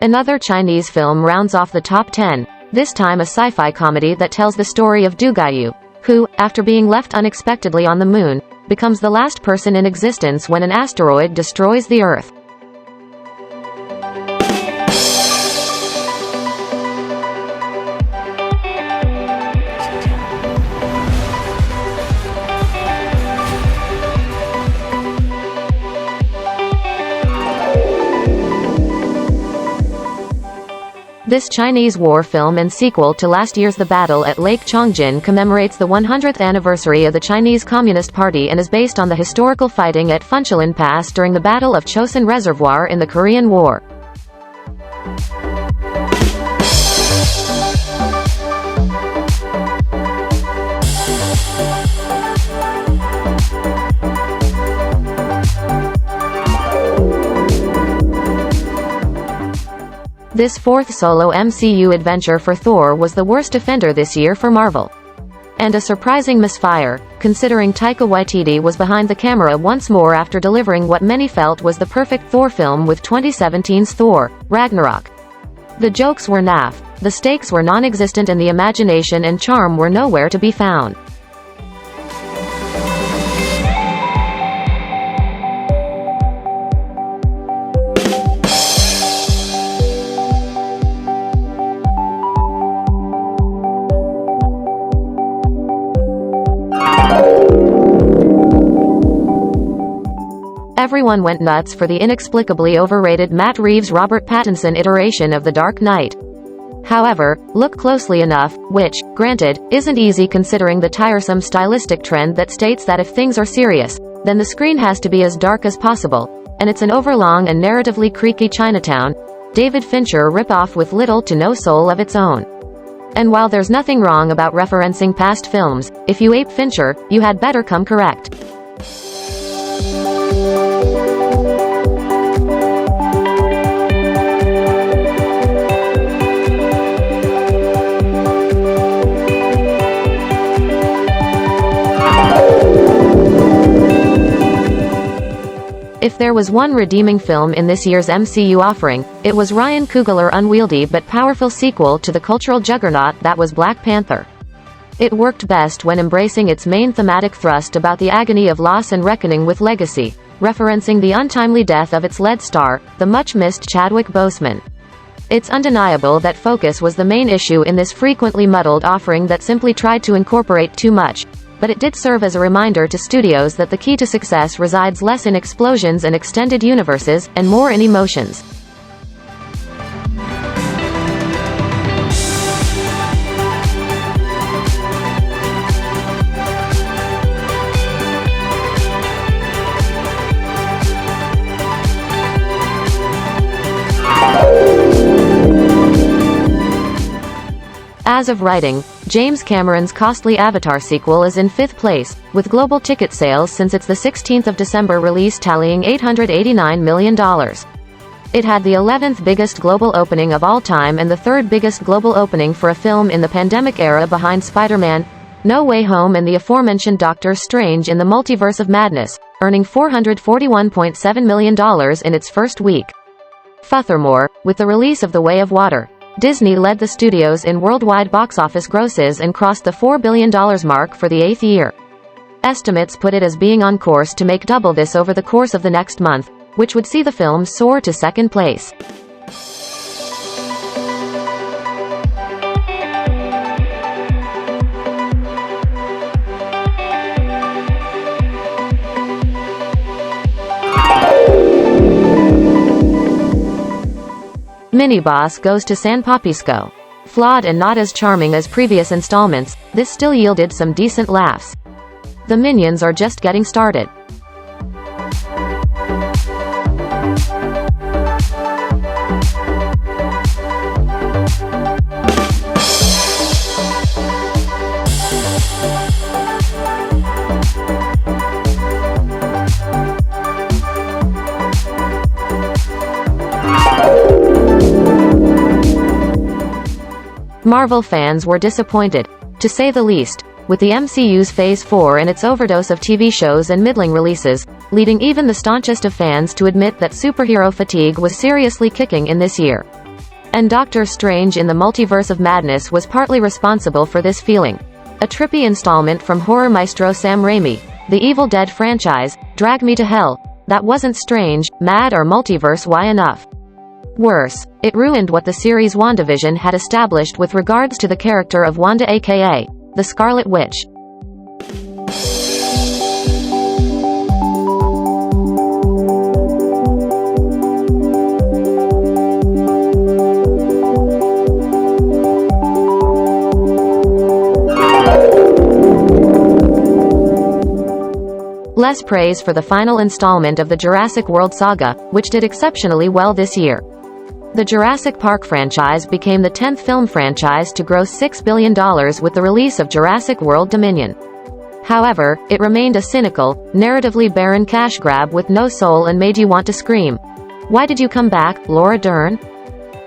Another Chinese film rounds off the top 10, this time a sci-fi comedy that tells the story of Du Gaiyu, who, after being left unexpectedly on the moon, becomes the last person in existence when an asteroid destroys the Earth. This Chinese war film and sequel to last year's The Battle at Lake Changjin commemorates the 100th anniversary of the Chinese Communist Party and is based on the historical fighting at Funchalen Pass during the Battle of Chosin Reservoir in the Korean War. This fourth solo MCU adventure for Thor was the worst offender this year for Marvel. And a surprising misfire, considering Taika Waititi was behind the camera once more after delivering what many felt was the perfect Thor film with 2017's Thor, Ragnarok. The jokes were naff, the stakes were non-existent and the imagination and charm were nowhere to be found. Everyone went nuts for the inexplicably overrated Matt Reeves' Robert Pattinson iteration of The Dark Knight. However, look closely enough, which, granted, isn't easy considering the tiresome stylistic trend that states that if things are serious, then the screen has to be as dark as possible, and it's an overlong and narratively creaky Chinatown, David Fincher rip-off with little to no soul of its own. And while there's nothing wrong about referencing past films, if you ape Fincher, you had better come correct. If there was one redeeming film in this year's MCU offering, it was Ryan Coogler's unwieldy but powerful sequel to the cultural juggernaut that was Black Panther. It worked best when embracing its main thematic thrust about the agony of loss and reckoning with legacy, referencing the untimely death of its lead star, the much-missed Chadwick Boseman. It's undeniable that focus was the main issue in this frequently muddled offering that simply tried to incorporate too much, but it did serve as a reminder to studios that the key to success resides less in explosions and extended universes, and more in emotions. As of writing, James Cameron's costly Avatar sequel is in 5th place, with global ticket sales since its 16th of December release tallying $889 million. It had the 11th biggest global opening of all time and the 3rd biggest global opening for a film in the pandemic era behind Spider-Man, No Way Home and the aforementioned Doctor Strange in the Multiverse of Madness, earning $441.7 million in its first week. Furthermore, with the release of The Way of Water, Disney led the studios in worldwide box office grosses and crossed the $4 billion mark for the 8th year. Estimates put it as being on course to make double this over the course of the next month, which would see the film soar to 2nd place. Mini-Boss goes to San Papisco. Flawed and not as charming as previous installments, this still yielded some decent laughs. The Minions are just getting started. Marvel fans were disappointed, to say the least, with the MCU's Phase 4 and its overdose of TV shows and middling releases, leading even the staunchest of fans to admit that superhero fatigue was seriously kicking in this year. And Doctor Strange in the Multiverse of Madness was partly responsible for this feeling. A trippy installment from horror maestro Sam Raimi. The Evil Dead franchise, Drag Me to Hell. That wasn't strange, mad or multiverse-why enough. Worse, it ruined what the series WandaVision had established with regards to the character of Wanda aka the Scarlet Witch. Less praise for the final installment of the Jurassic World saga, which did exceptionally well this year. The Jurassic Park franchise became the 10th film franchise to gross $6 billion with the release of Jurassic World Dominion. However, it remained a cynical, narratively barren cash grab with no soul and made you want to scream. Why did you come back, Laura Dern?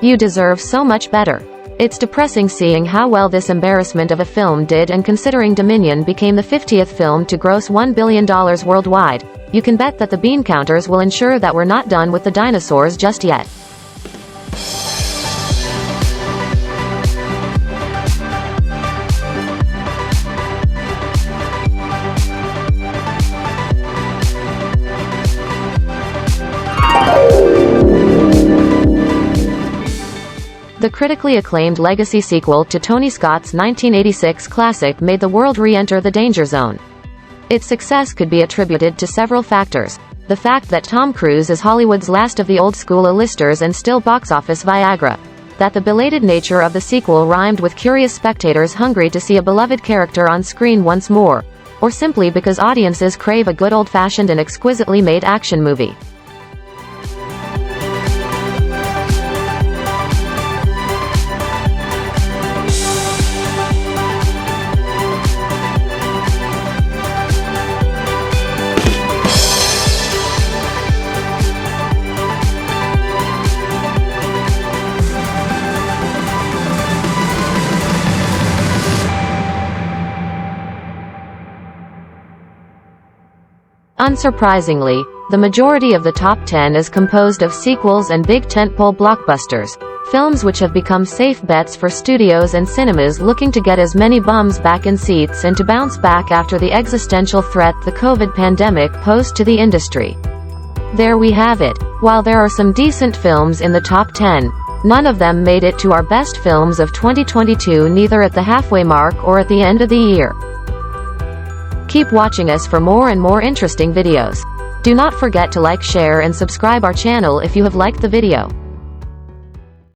You deserve so much better. It's depressing seeing how well this embarrassment of a film did, and considering Dominion became the 50th film to gross $1 billion worldwide, you can bet that the bean counters will ensure that we're not done with the dinosaurs just yet. The critically acclaimed legacy sequel to Tony Scott's 1986 classic made the world re-enter the danger zone. Its success could be attributed to several factors. The fact that Tom Cruise is Hollywood's last of the old-school A-listers and still box office Viagra. That the belated nature of the sequel rhymed with curious spectators hungry to see a beloved character on screen once more. Or simply because audiences crave a good old-fashioned and exquisitely made action movie. Unsurprisingly, the majority of the top 10 is composed of sequels and big tentpole blockbusters, films which have become safe bets for studios and cinemas looking to get as many bums back in seats and to bounce back after the existential threat the COVID pandemic posed to the industry. There we have it. While there are some decent films in the top 10, none of them made it to our best films of 2022, neither at the halfway mark or at the end of the year. Keep watching us for more and more interesting videos. Do not forget to like, share and subscribe our channel if you have liked the video.